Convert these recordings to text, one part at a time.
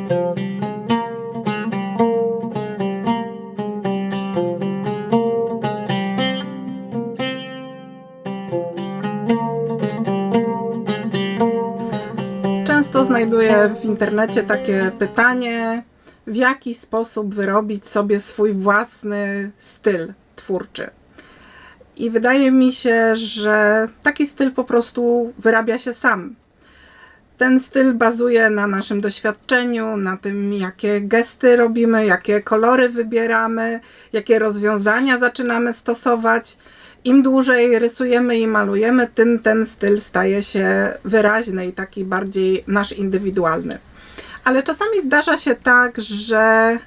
Często znajduję w internecie takie pytanie, w jaki sposób wyrobić sobie swój własny styl twórczy. I wydaje mi się, że taki styl po prostu wyrabia się sam. Ten styl bazuje na naszym doświadczeniu, na tym, jakie gesty robimy, jakie kolory wybieramy, jakie rozwiązania zaczynamy stosować. Im dłużej rysujemy i malujemy, tym ten styl staje się wyraźny i taki bardziej nasz indywidualny. Ale czasami zdarza się tak, że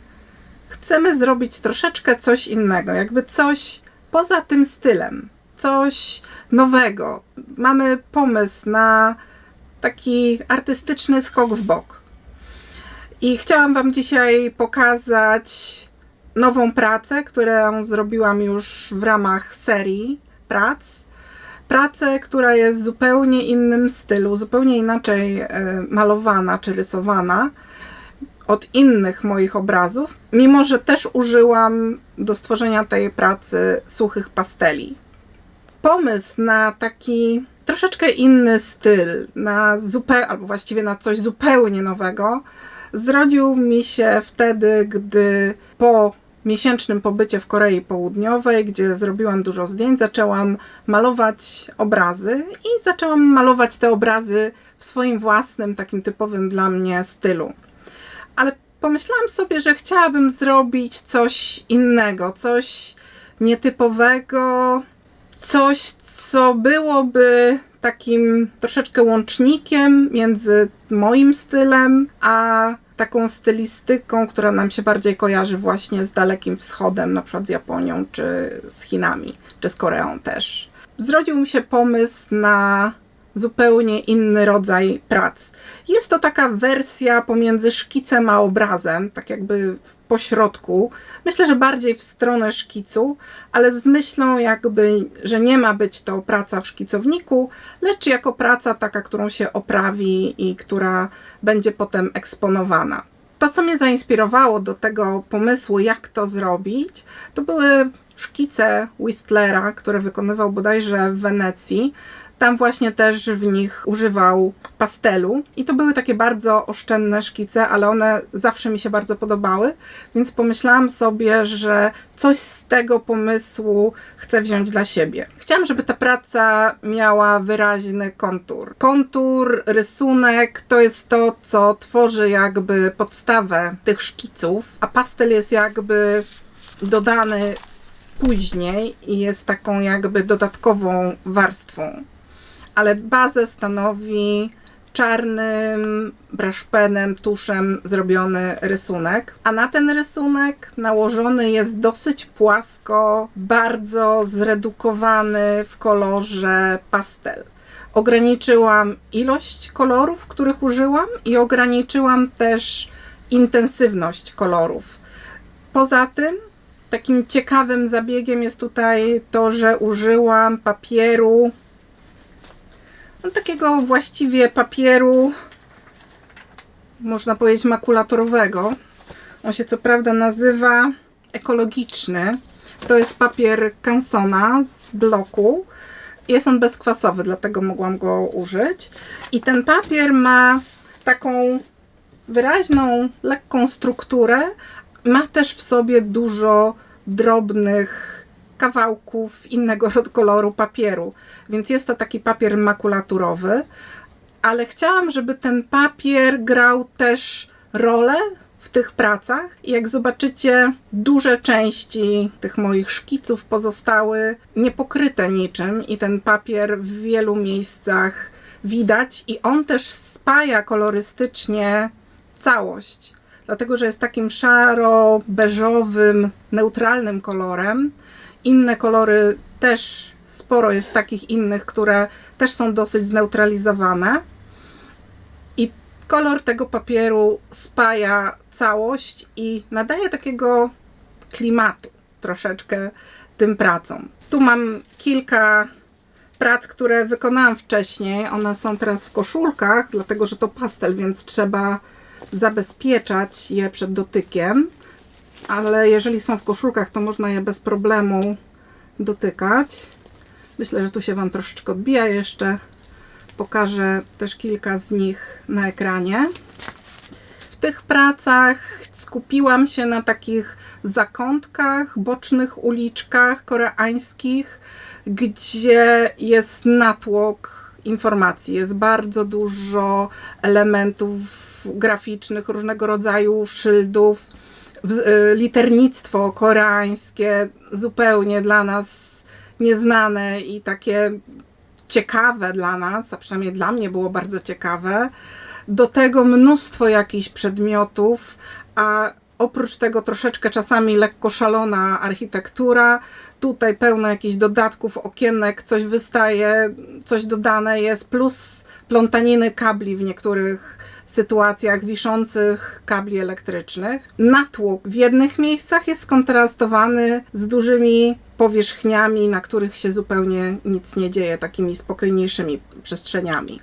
chcemy zrobić troszeczkę coś innego, jakby coś poza tym stylem, coś nowego. Mamy pomysł na taki artystyczny skok w bok. I chciałam Wam dzisiaj pokazać nową pracę, którą zrobiłam już w ramach serii prac. Pracę, która jest w zupełnie innym stylu, zupełnie inaczej malowana czy rysowana od innych moich obrazów, mimo że też użyłam do stworzenia tej pracy suchych pasteli. Pomysł na taki troszeczkę inny styl, albo właściwie na coś zupełnie nowego, zrodził mi się wtedy, gdy po miesięcznym pobycie w Korei Południowej, gdzie zrobiłam dużo zdjęć, zaczęłam malować obrazy i zaczęłam malować te obrazy w swoim własnym, takim typowym dla mnie stylu. Ale pomyślałam sobie, że chciałabym zrobić coś innego, coś nietypowego, coś, co byłoby takim troszeczkę łącznikiem między moim stylem a taką stylistyką, która nam się bardziej kojarzy właśnie z Dalekim Wschodem, na przykład z Japonią, czy z Chinami, czy z Koreą też. Zrodził mi się pomysł na zupełnie inny rodzaj prac. Jest to taka wersja pomiędzy szkicem a obrazem, tak jakby po środku. Myślę, że bardziej w stronę szkicu, ale z myślą jakby, że nie ma być to praca w szkicowniku, lecz jako praca taka, którą się oprawi i która będzie potem eksponowana. To, co mnie zainspirowało do tego pomysłu, jak to zrobić, to były szkice Whistlera, które wykonywał bodajże w Wenecji. Tam właśnie też w nich używał pastelu i to były takie bardzo oszczędne szkice, ale one zawsze mi się bardzo podobały, więc pomyślałam sobie, że coś z tego pomysłu chcę wziąć dla siebie. Chciałam, żeby ta praca miała wyraźny kontur. Kontur, rysunek to jest to, co tworzy jakby podstawę tych szkiców, a pastel jest jakby dodany później i jest taką jakby dodatkową warstwą. Ale bazę stanowi czarnym brushpenem, tuszem zrobiony rysunek, a na ten rysunek nałożony jest dosyć płasko, bardzo zredukowany w kolorze pastel. Ograniczyłam ilość kolorów, których użyłam i ograniczyłam też intensywność kolorów. Poza tym takim ciekawym zabiegiem jest tutaj to, że użyłam papieru, takiego właściwie papieru, można powiedzieć makulatorowego. On się co prawda nazywa ekologiczny. To jest papier Cansona z bloku. Jest on bezkwasowy, dlatego mogłam go użyć. I ten papier ma taką wyraźną, lekką strukturę. Ma też w sobie dużo drobnych kawałków innego koloru papieru, więc jest to taki papier makulaturowy, ale chciałam, żeby ten papier grał też rolę w tych pracach i jak zobaczycie, duże części tych moich szkiców pozostały niepokryte niczym i ten papier w wielu miejscach widać i on też spaja kolorystycznie całość, dlatego że jest takim szaro-beżowym, neutralnym kolorem. Inne kolory też, sporo jest takich innych, które też są dosyć zneutralizowane. I kolor tego papieru spaja całość i nadaje takiego klimatu troszeczkę tym pracom. Tu mam kilka prac, które wykonałam wcześniej. One są teraz w koszulkach, dlatego że to pastel, więc trzeba zabezpieczać je przed dotykiem, ale jeżeli są w koszulkach, to można je bez problemu dotykać. Myślę, że tu się Wam troszeczkę odbija jeszcze. Pokażę też kilka z nich na ekranie. W tych pracach skupiłam się na takich zakątkach, bocznych uliczkach koreańskich, gdzie jest natłok informacji. Jest bardzo dużo elementów graficznych, różnego rodzaju szyldów, liternictwo koreańskie, zupełnie dla nas nieznane i takie ciekawe dla nas, a przynajmniej dla mnie było bardzo ciekawe. Do tego mnóstwo jakichś przedmiotów, a oprócz tego troszeczkę czasami lekko szalona architektura. Tutaj pełno jakichś dodatków, okienek, coś wystaje, coś dodane jest, plus plątaniny kabli w niektórych sytuacjach, wiszących kabli elektrycznych. Natłok w jednych miejscach jest skontrastowany z dużymi powierzchniami, na których się zupełnie nic nie dzieje, takimi spokojniejszymi przestrzeniami.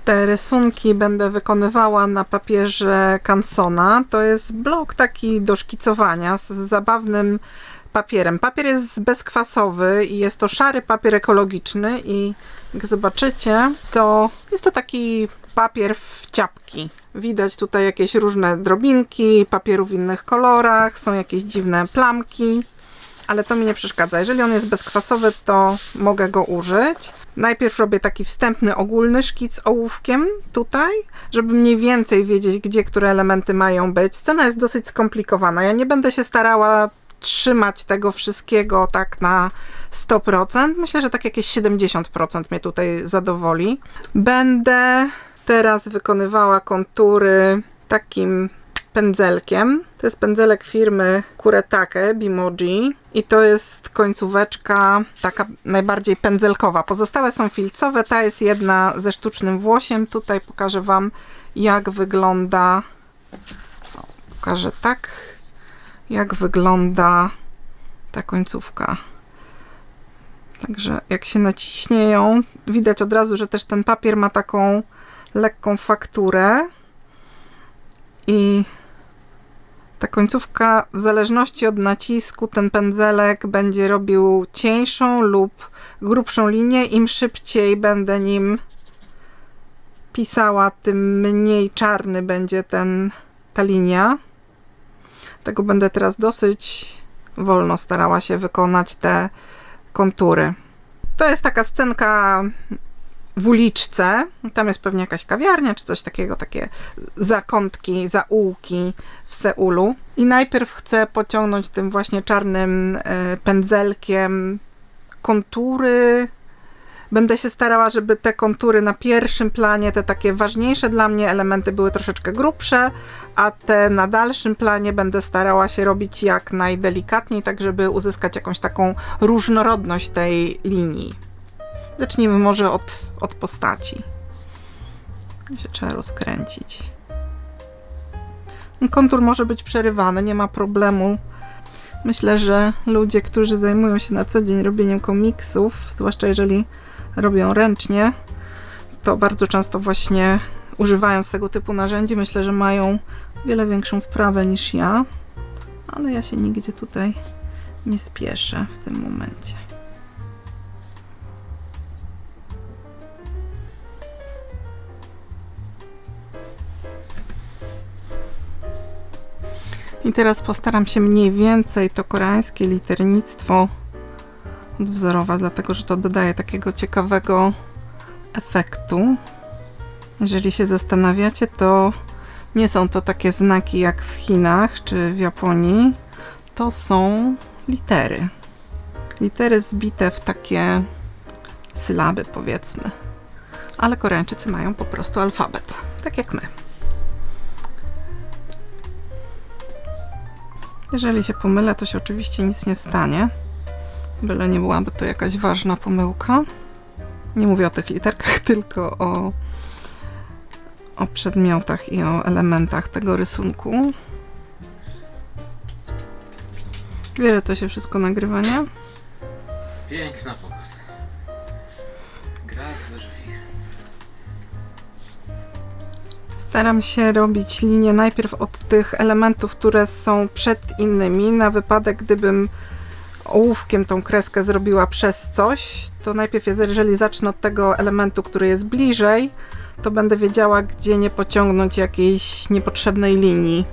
Te rysunki będę wykonywała na papierze Cansona. To jest blok taki do szkicowania z zabawnym papierem. Papier jest bezkwasowy i jest to szary papier ekologiczny i jak zobaczycie, to jest to taki papier w ciapki. Widać tutaj jakieś różne drobinki, papieru w innych kolorach, są jakieś dziwne plamki, ale to mi nie przeszkadza. Jeżeli on jest bezkwasowy, to mogę go użyć. Najpierw robię taki wstępny, ogólny szkic ołówkiem tutaj, żeby mniej więcej wiedzieć, gdzie które elementy mają być. Scena jest dosyć skomplikowana. Ja nie będę się starała trzymać tego wszystkiego tak na 100%. Myślę, że tak jakieś 70% mnie tutaj zadowoli. Będę teraz wykonywała kontury takim pędzelkiem. To jest pędzelek firmy Kuretake Bimoji i to jest końcóweczka taka najbardziej pędzelkowa. Pozostałe są filcowe, ta jest jedna ze sztucznym włosiem. Tutaj pokażę Wam, jak wygląda, pokażę tak, jak wygląda ta końcówka. Także jak się naciśnie ją, widać od razu, że też ten papier ma taką lekką fakturę i ta końcówka, w zależności od nacisku, ten pędzelek będzie robił cieńszą lub grubszą linię. Im szybciej będę nim pisała, tym mniej czarny będzie ta linia. Dlatego będę teraz dosyć wolno starała się wykonać te kontury. To jest taka scenka w uliczce. Tam jest pewnie jakaś kawiarnia czy coś takiego, takie zakątki, zaułki w Seulu. I najpierw chcę pociągnąć tym właśnie czarnym pędzelkiem kontury. Będę się starała, żeby te kontury na pierwszym planie, te takie ważniejsze dla mnie elementy były troszeczkę grubsze, a te na dalszym planie będę starała się robić jak najdelikatniej, tak żeby uzyskać jakąś taką różnorodność tej linii. Zacznijmy może od postaci. Się trzeba rozkręcić. Kontur może być przerywany, nie ma problemu. Myślę, że ludzie, którzy zajmują się na co dzień robieniem komiksów, zwłaszcza jeżeli robią ręcznie, to bardzo często właśnie używając tego typu narzędzi, myślę, że mają wiele większą wprawę niż ja, ale ja się nigdzie tutaj nie spieszę w tym momencie. I teraz postaram się mniej więcej to koreańskie liternictwo odwzorować, dlatego że to dodaje takiego ciekawego efektu. Jeżeli się zastanawiacie, to nie są to takie znaki jak w Chinach czy w Japonii. To są litery. Litery zbite w takie sylaby, powiedzmy. Ale Koreańczycy mają po prostu alfabet, tak jak my. Jeżeli się pomylę, to się oczywiście nic nie stanie, byle nie byłaby to jakaś ważna pomyłka. Nie mówię o tych literkach, tylko o przedmiotach i o elementach tego rysunku. Wie, że to się wszystko nagrywa, nie? Piękna pogoda. Grad ze drzwi. Staram się robić linię najpierw od tych elementów, które są przed innymi, na wypadek gdybym ołówkiem tą kreskę zrobiła przez coś, to najpierw jeżeli zacznę od tego elementu, który jest bliżej, to będę wiedziała, gdzie nie pociągnąć jakiejś niepotrzebnej linii.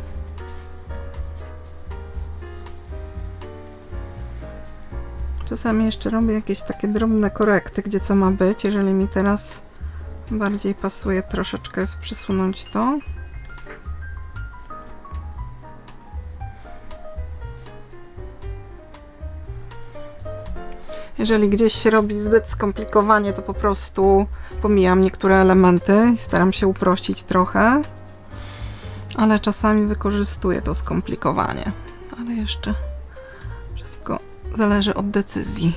Czasami jeszcze robię jakieś takie drobne korekty, gdzie co ma być. Jeżeli mi teraz bardziej pasuje troszeczkę przysunąć to. Jeżeli gdzieś się robi zbyt skomplikowanie, to po prostu pomijam niektóre elementy i staram się uprościć trochę, ale czasami wykorzystuję to skomplikowanie. Ale jeszcze wszystko zależy od decyzji.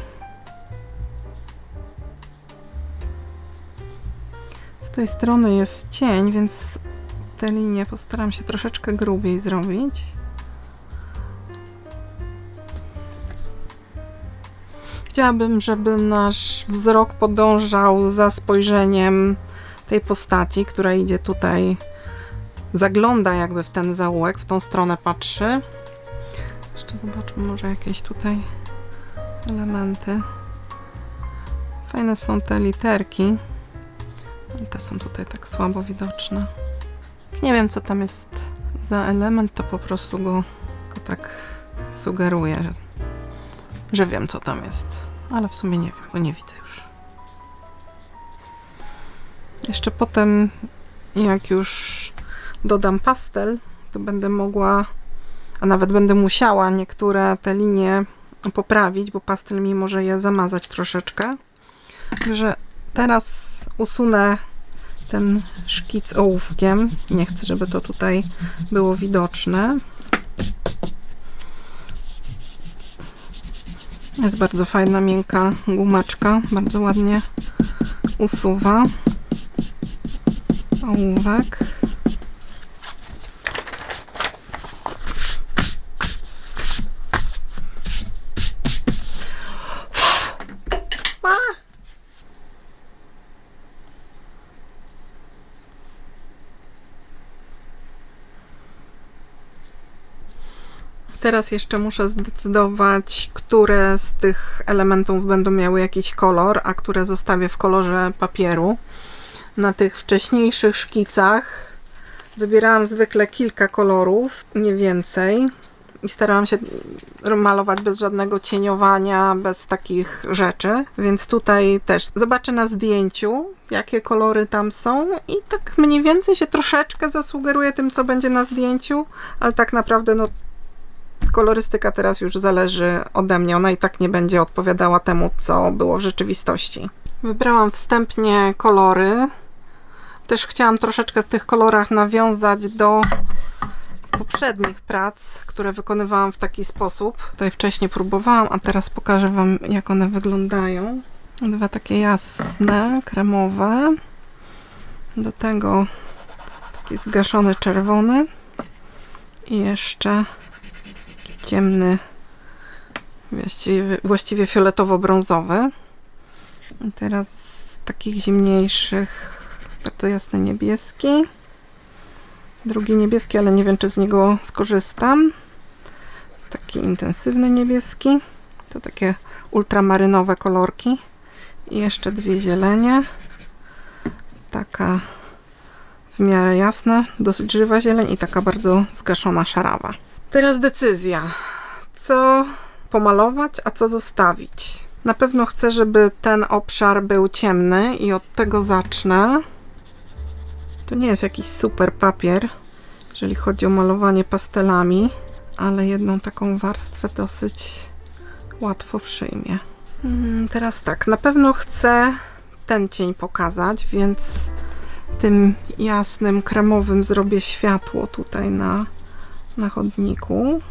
Z tej strony jest cień, więc te linie postaram się troszeczkę grubiej zrobić. Chciałabym, żeby nasz wzrok podążał za spojrzeniem tej postaci, która idzie tutaj, zagląda jakby w ten zaułek, w tą stronę patrzy. Jeszcze zobaczmy może jakieś tutaj elementy. Fajne są te literki, ale te są tutaj tak słabo widoczne. Jak nie wiem, co tam jest za element, to po prostu go tak sugeruję, że wiem, co tam jest. Ale w sumie nie wiem, bo nie widzę już. Jeszcze potem, jak już dodam pastel, to będę mogła, a nawet będę musiała niektóre te linie poprawić, bo pastel mi może je zamazać troszeczkę. Także teraz usunę ten szkic ołówkiem. Nie chcę, żeby to tutaj było widoczne. Jest bardzo fajna, miękka gumeczka. Bardzo ładnie usuwa ołówek. Teraz jeszcze muszę zdecydować, które z tych elementów będą miały jakiś kolor, a które zostawię w kolorze papieru. Na tych wcześniejszych szkicach wybierałam zwykle kilka kolorów, nie więcej. I starałam się malować bez żadnego cieniowania, bez takich rzeczy. Więc tutaj też zobaczę na zdjęciu, jakie kolory tam są i tak mniej więcej się troszeczkę zasugeruję tym, co będzie na zdjęciu, ale tak naprawdę no kolorystyka teraz już zależy ode mnie. Ona i tak nie będzie odpowiadała temu, co było w rzeczywistości. Wybrałam wstępnie kolory. Też chciałam troszeczkę w tych kolorach nawiązać do poprzednich prac, które wykonywałam w taki sposób. Tutaj wcześniej próbowałam, a teraz pokażę Wam, jak one wyglądają. Dwa takie jasne, kremowe. Do tego taki zgaszony czerwony. I jeszcze ciemny, właściwie fioletowo-brązowy. I teraz z takich zimniejszych, bardzo jasny niebieski. Drugi niebieski, ale nie wiem, czy z niego skorzystam. Taki intensywny niebieski. To takie ultramarynowe kolorki. I jeszcze dwie zielenie. Taka w miarę jasna, dosyć żywa zieleń i taka bardzo zgaszona szarawa. Teraz decyzja, co pomalować, a co zostawić. Na pewno chcę, żeby ten obszar był ciemny i od tego zacznę. To nie jest jakiś super papier, jeżeli chodzi o malowanie pastelami, ale jedną taką warstwę dosyć łatwo przyjmie. Teraz tak, na pewno chcę ten cień pokazać, więc tym jasnym, kremowym zrobię światło tutaj na chodniku.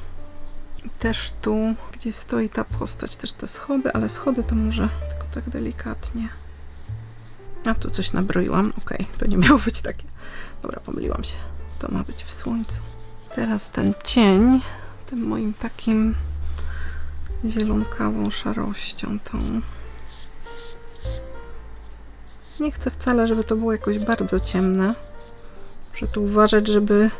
I też tu, gdzie stoi ta postać, też te schody, ale schody to może tylko tak delikatnie. A tu coś nabroiłam. Okej, to nie miało być takie. Dobra, pomyliłam się. To ma być w słońcu. Teraz ten cień, tym moim takim zielonkawą szarością tą. Nie chcę wcale, żeby to było jakoś bardzo ciemne. Muszę tu uważać, żeby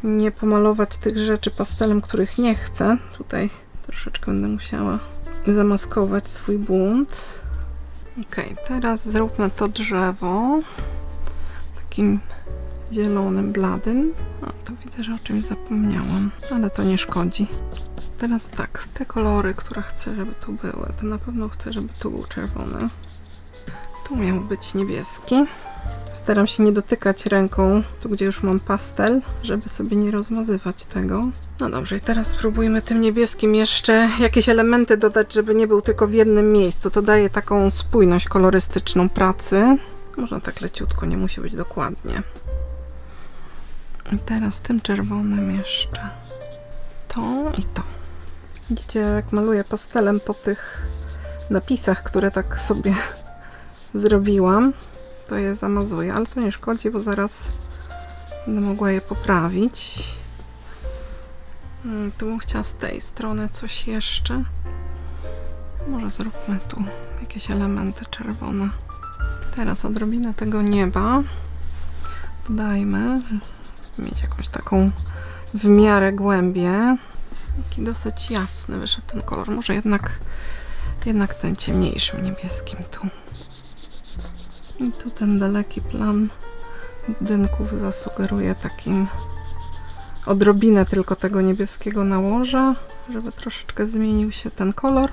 nie pomalować tych rzeczy pastelem, których nie chcę. Tutaj troszeczkę będę musiała zamaskować swój błąd. Ok, teraz zróbmy to drzewo takim zielonym, bladym. O, to widzę, że o czymś zapomniałam, ale to nie szkodzi. Teraz tak, te kolory, które chcę, żeby tu były, to na pewno chcę, żeby tu był czerwony. Tu miał być niebieski. Staram się nie dotykać ręką, tu gdzie już mam pastel, żeby sobie nie rozmazywać tego. No dobrze, i teraz spróbujmy tym niebieskim jeszcze jakieś elementy dodać, żeby nie był tylko w jednym miejscu. To daje taką spójność kolorystyczną pracy. Można tak leciutko, nie musi być dokładnie. I teraz tym czerwonym jeszcze to i to. Widzicie, jak maluję pastelem po tych napisach, które tak sobie zrobiłam, to je zamazuję, ale to nie szkodzi, bo zaraz będę mogła je poprawić. Tu bym chciała z tej strony coś jeszcze. Może zróbmy tu jakieś elementy czerwone. Teraz odrobinę tego nieba dodajmy, żeby mieć jakąś taką w miarę głębię. Taki dosyć jasny wyszedł ten kolor. Może jednak tym ciemniejszym niebieskim tu. I tu ten daleki plan budynków zasugeruje takim odrobinę tylko tego niebieskiego nałożę, żeby troszeczkę zmienił się ten kolor,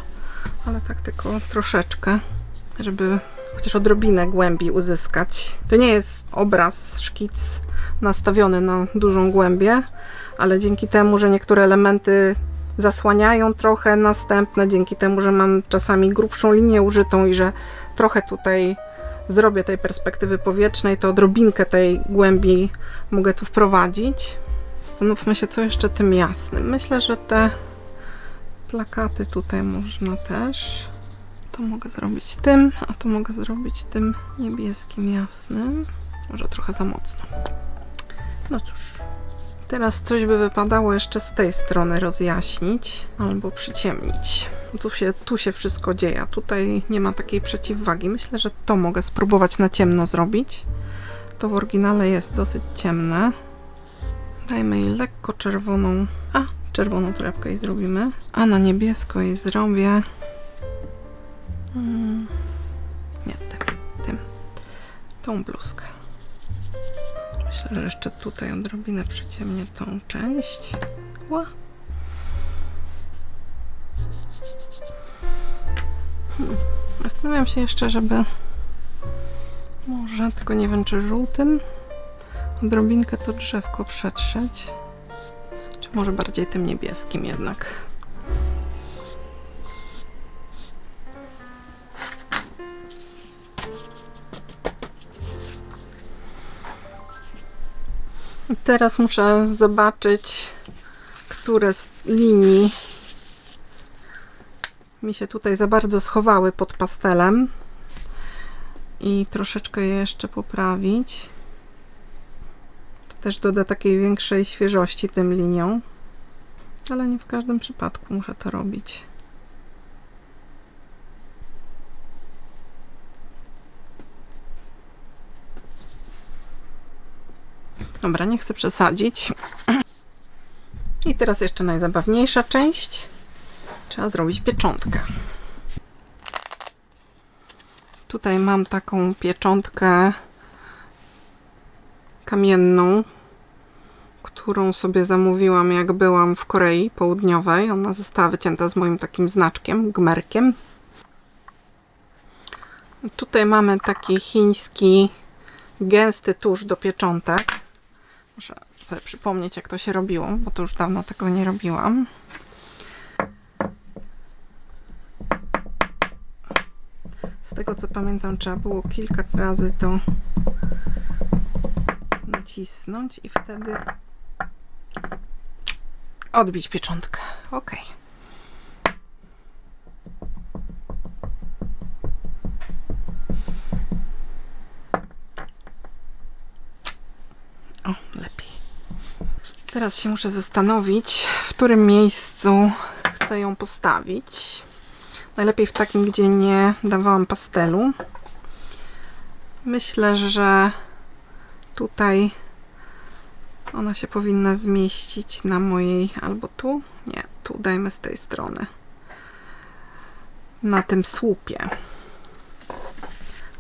ale tak tylko troszeczkę, żeby chociaż odrobinę głębi uzyskać. To nie jest obraz, szkic nastawiony na dużą głębię, ale dzięki temu, że niektóre elementy zasłaniają trochę następne, dzięki temu, że mam czasami grubszą linię użytą i że trochę tutaj zrobię tej perspektywy powietrznej, to odrobinkę tej głębi mogę tu wprowadzić. Zastanówmy się, co jeszcze tym jasnym. Myślę, że te plakaty tutaj można też. To mogę zrobić tym, a to mogę zrobić tym niebieskim jasnym. Może trochę za mocno. No cóż. Teraz coś by wypadało jeszcze z tej strony rozjaśnić albo przyciemnić. Tu się wszystko dzieje. Tutaj nie ma takiej przeciwwagi. Myślę, że to mogę spróbować na ciemno zrobić. To w oryginale jest dosyć ciemne. Dajmy jej lekko czerwoną, czerwoną trepkę i zrobimy. A na niebiesko jej zrobię. Nie, tym. Tą bluzkę. Myślę, że jeszcze tutaj odrobinę przyciemnię tą część. Ła. Zastanawiam się jeszcze, żeby może, tylko nie wiem, czy żółtym odrobinkę to drzewko przetrzeć, czy może bardziej tym niebieskim jednak. I teraz muszę zobaczyć, które z linii mi się tutaj za bardzo schowały pod pastelem i troszeczkę je jeszcze poprawić. To też doda takiej większej świeżości tym liniom, ale nie w każdym przypadku muszę to robić. Dobra, nie chcę przesadzić. I teraz jeszcze najzabawniejsza część. Trzeba zrobić pieczątkę. Tutaj mam taką pieczątkę kamienną, którą sobie zamówiłam, jak byłam w Korei Południowej. Ona została wycięta z moim takim znaczkiem, gmerkiem. Tutaj mamy taki chiński gęsty tusz do pieczątek. Muszę sobie przypomnieć, jak to się robiło, bo to już dawno tego nie robiłam. Z tego co pamiętam, trzeba było kilka razy to nacisnąć i wtedy odbić pieczątkę. Ok. O, lepiej. Teraz się muszę zastanowić, w którym miejscu chcę ją postawić. Najlepiej w takim, gdzie nie dawałam pastelu. Myślę, że Tutaj ona się powinna zmieścić na mojej, albo tu? Nie, tu dajmy z tej strony. Na tym słupie.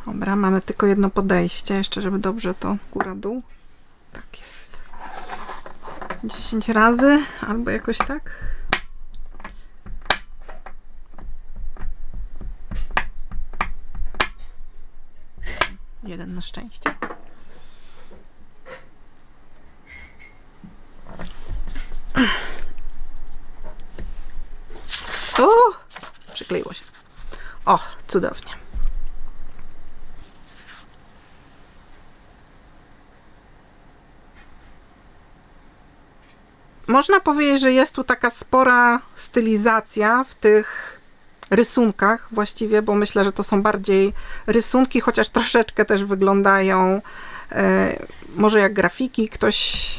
Dobra, mamy tylko jedno podejście, jeszcze żeby dobrze to góra-dół. Tak jest. 10 razy, albo jakoś tak. Jeden na szczęście. O! Przykleiło się. O, cudownie. Można powiedzieć, że jest tu taka spora stylizacja w tych rysunkach właściwie, bo myślę, że to są bardziej rysunki, chociaż troszeczkę też wyglądają może jak grafiki. Ktoś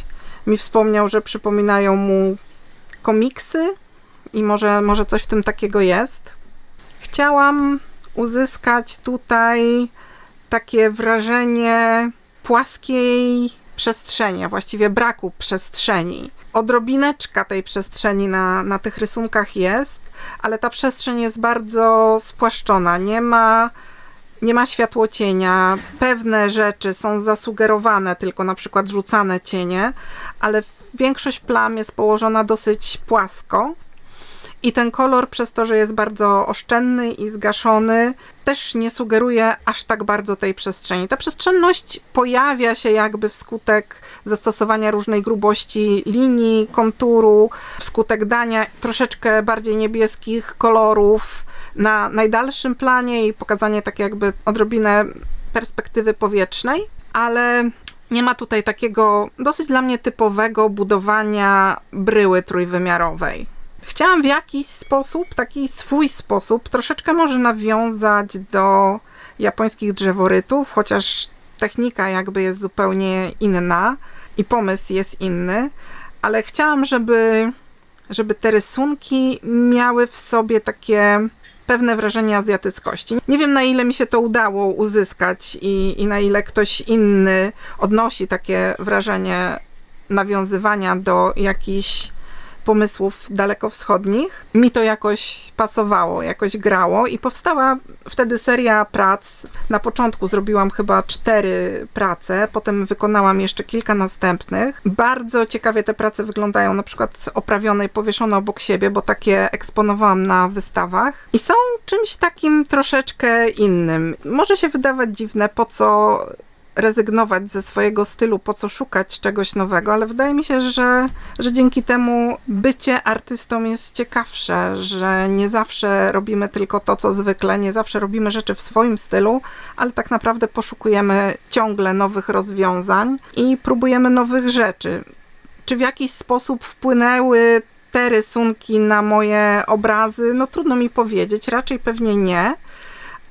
mi wspomniał, że przypominają mu komiksy i może coś w tym takiego jest. Chciałam uzyskać tutaj takie wrażenie płaskiej przestrzeni, a właściwie braku przestrzeni. Odrobineczka tej przestrzeni na tych rysunkach jest, ale ta przestrzeń jest bardzo spłaszczona. Nie ma światłocienia. Pewne rzeczy są zasugerowane, tylko na przykład rzucane cienie, ale większość plam jest położona dosyć płasko. I ten kolor, przez to, że jest bardzo oszczędny i zgaszony, też nie sugeruje aż tak bardzo tej przestrzeni. Ta przestrzenność pojawia się jakby wskutek zastosowania różnej grubości linii, konturu, wskutek dania troszeczkę bardziej niebieskich kolorów na najdalszym planie i pokazanie tak jakby odrobinę perspektywy powietrznej, ale nie ma tutaj takiego dosyć dla mnie typowego budowania bryły trójwymiarowej. Chciałam w jakiś sposób, taki swój sposób, troszeczkę może nawiązać do japońskich drzeworytów, chociaż technika jakby jest zupełnie inna i pomysł jest inny, ale chciałam, żeby te rysunki miały w sobie takie pewne wrażenie azjatyckości. Nie wiem, na ile mi się to udało uzyskać i na ile ktoś inny odnosi takie wrażenie nawiązywania do jakichś pomysłów dalekowschodnich. Mi to jakoś pasowało, jakoś grało i powstała wtedy seria prac. Na początku zrobiłam chyba 4 prace, potem wykonałam jeszcze kilka następnych. Bardzo ciekawie te prace wyglądają, na przykład oprawione i powieszone obok siebie, bo takie eksponowałam na wystawach i są czymś takim troszeczkę innym. Może się wydawać dziwne, po co rezygnować ze swojego stylu, po co szukać czegoś nowego, ale wydaje mi się, że dzięki temu bycie artystą jest ciekawsze, że nie zawsze robimy tylko to, co zwykle, nie zawsze robimy rzeczy w swoim stylu, ale tak naprawdę poszukujemy ciągle nowych rozwiązań i próbujemy nowych rzeczy. Czy w jakiś sposób wpłynęły te rysunki na moje obrazy? No trudno mi powiedzieć, raczej pewnie nie.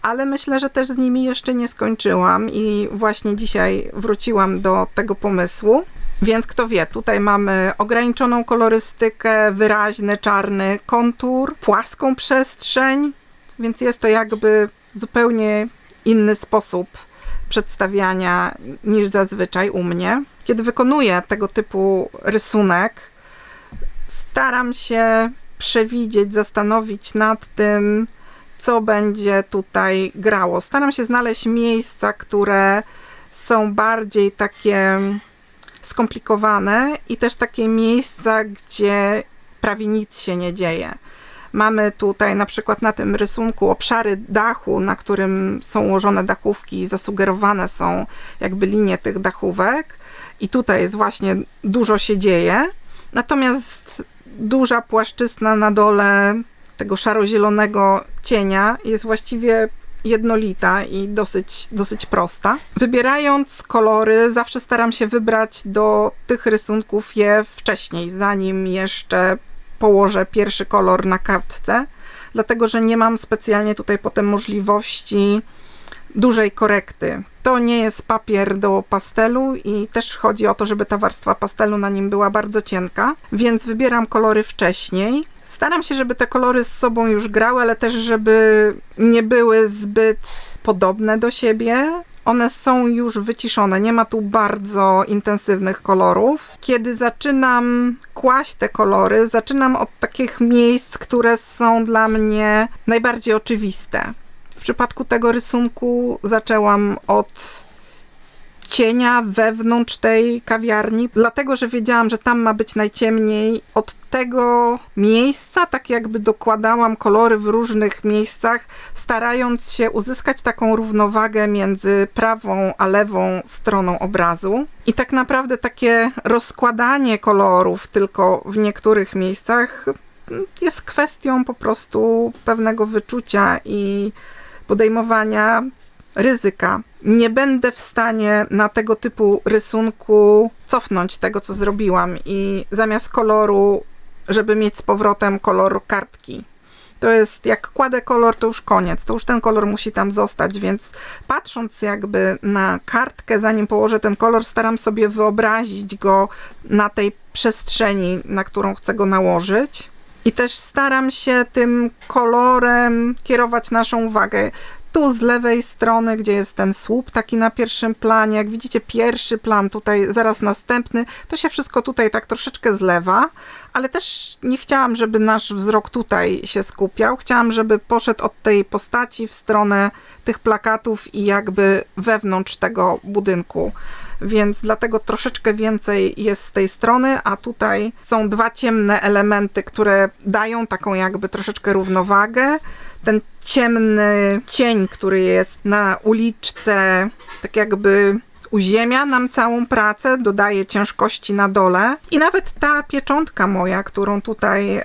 Ale myślę, że też z nimi jeszcze nie skończyłam i właśnie dzisiaj wróciłam do tego pomysłu. Więc kto wie, tutaj mamy ograniczoną kolorystykę, wyraźny czarny kontur, płaską przestrzeń, więc jest to jakby zupełnie inny sposób przedstawiania niż zazwyczaj u mnie. Kiedy wykonuję tego typu rysunek, staram się przewidzieć, zastanowić nad tym, co będzie tutaj grało. Staram się znaleźć miejsca, które są bardziej takie skomplikowane i też takie miejsca, gdzie prawie nic się nie dzieje. Mamy tutaj na przykład na tym rysunku obszary dachu, na którym są ułożone dachówki i zasugerowane są jakby linie tych dachówek i tutaj jest właśnie dużo się dzieje. Natomiast duża płaszczyzna na dole tego szaro-zielonego cienia jest właściwie jednolita i dosyć prosta. Wybierając kolory, zawsze staram się wybrać do tych rysunków je wcześniej, zanim jeszcze położę pierwszy kolor na kartce, dlatego że nie mam specjalnie tutaj potem możliwości dużej korekty. To nie jest papier do pastelu i też chodzi o to, żeby ta warstwa pastelu na nim była bardzo cienka, więc wybieram kolory wcześniej. Staram się, żeby te kolory z sobą już grały, ale też żeby nie były zbyt podobne do siebie. one są już wyciszone, nie ma tu bardzo intensywnych kolorów. Kiedy zaczynam kłaść te kolory, zaczynam od takich miejsc, które są dla mnie najbardziej oczywiste. W przypadku tego rysunku zaczęłam od cienia wewnątrz tej kawiarni, dlatego że wiedziałam, że tam ma być najciemniej. Od tego miejsca tak jakby dokładałam kolory w różnych miejscach, starając się uzyskać taką równowagę między prawą a lewą stroną obrazu. I tak naprawdę takie rozkładanie kolorów tylko w niektórych miejscach jest kwestią po prostu pewnego wyczucia i podejmowania ryzyka. Nie będę w stanie na tego typu rysunku cofnąć tego, co zrobiłam i zamiast koloru, żeby mieć z powrotem kolor kartki. To jest, jak kładę kolor, to już koniec, to już ten kolor musi tam zostać, więc patrząc jakby na kartkę, zanim położę ten kolor, staram sobie wyobrazić go na tej przestrzeni, na którą chcę go nałożyć. I też staram się tym kolorem kierować naszą uwagę. Tu z lewej strony, gdzie jest ten słup taki na pierwszym planie, jak widzicie pierwszy plan, tutaj zaraz następny, to się wszystko tutaj tak troszeczkę zlewa, ale też nie chciałam, żeby nasz wzrok tutaj się skupiał. Chciałam, żeby poszedł od tej postaci w stronę tych plakatów i jakby wewnątrz tego budynku. Więc dlatego troszeczkę więcej jest z tej strony, a tutaj są dwa ciemne elementy, które dają taką jakby troszeczkę równowagę. Ten ciemny cień, który jest na uliczce, tak jakby uziemia nam całą pracę, dodaje ciężkości na dole. I nawet ta pieczątka moja, którą tutaj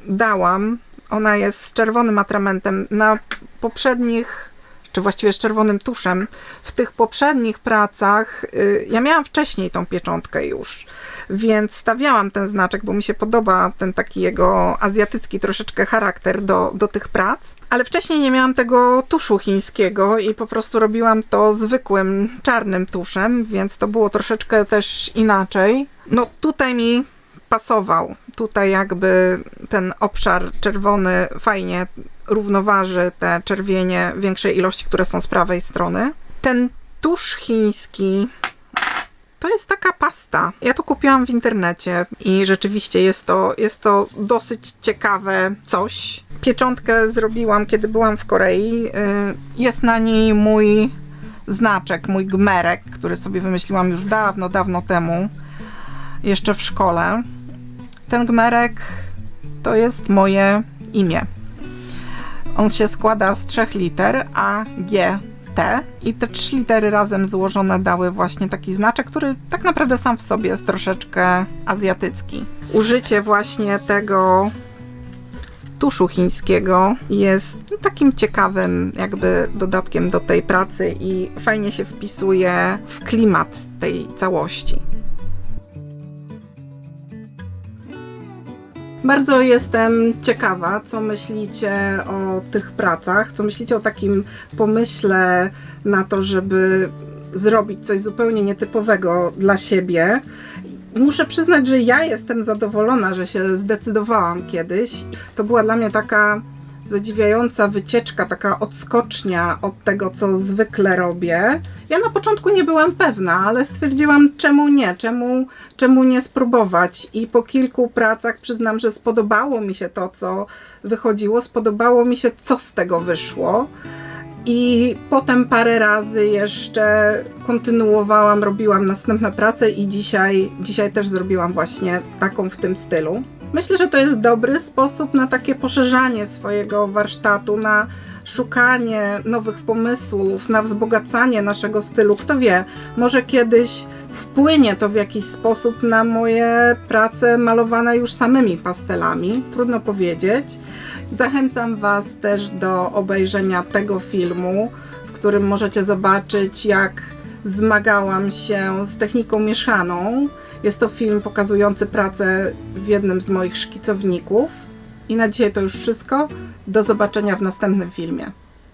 dałam, ona jest z czerwonym atramentem. Na poprzednich, czy właściwie z czerwonym tuszem, w tych poprzednich pracach, ja miałam wcześniej tą pieczątkę już, więc stawiałam ten znaczek, bo mi się podoba ten taki jego azjatycki troszeczkę charakter do tych prac, ale wcześniej nie miałam tego tuszu chińskiego i po prostu robiłam to zwykłym czarnym tuszem, więc to było troszeczkę też inaczej. No tutaj mi pasował. Tutaj jakby ten obszar czerwony fajnie równoważy te czerwienie większej ilości, które są z prawej strony. Ten tusz chiński to jest taka pasta. Ja to kupiłam w internecie i rzeczywiście jest to dosyć ciekawe coś. Pieczątkę zrobiłam, kiedy byłam w Korei. Jest na niej mój znaczek, mój gmerek, który sobie wymyśliłam już dawno, dawno temu, jeszcze w szkole. Ten gmerek to jest moje imię. On się składa z 3 liter A, G, T i te 3 litery razem złożone dały właśnie taki znaczek, który tak naprawdę sam w sobie jest troszeczkę azjatycki. Użycie właśnie tego tuszu chińskiego jest takim ciekawym jakby dodatkiem do tej pracy i fajnie się wpisuje w klimat tej całości. Bardzo jestem ciekawa, co myślicie o tych pracach, co myślicie o takim pomyśle na to, żeby zrobić coś zupełnie nietypowego dla siebie. Muszę przyznać, że ja jestem zadowolona, że się zdecydowałam kiedyś. To była dla mnie taka zadziwiająca wycieczka, taka odskocznia od tego, co zwykle robię. Ja na początku nie byłam pewna, ale stwierdziłam, czemu nie, czemu nie spróbować. I po kilku pracach przyznam, że spodobało mi się to, co wychodziło, spodobało mi się, co z tego wyszło. I potem parę razy jeszcze kontynuowałam, robiłam następne prace i dzisiaj też zrobiłam właśnie taką w tym stylu. Myślę, że to jest dobry sposób na takie poszerzanie swojego warsztatu, na szukanie nowych pomysłów, na wzbogacanie naszego stylu. Kto wie, może kiedyś wpłynie to w jakiś sposób na moje prace malowane już samymi pastelami. Trudno powiedzieć. Zachęcam Was też do obejrzenia tego filmu, w którym możecie zobaczyć, jak zmagałam się z techniką mieszaną. Jest to film pokazujący pracę w jednym z moich szkicowników. I na dzisiaj to już wszystko. Do zobaczenia w następnym filmie.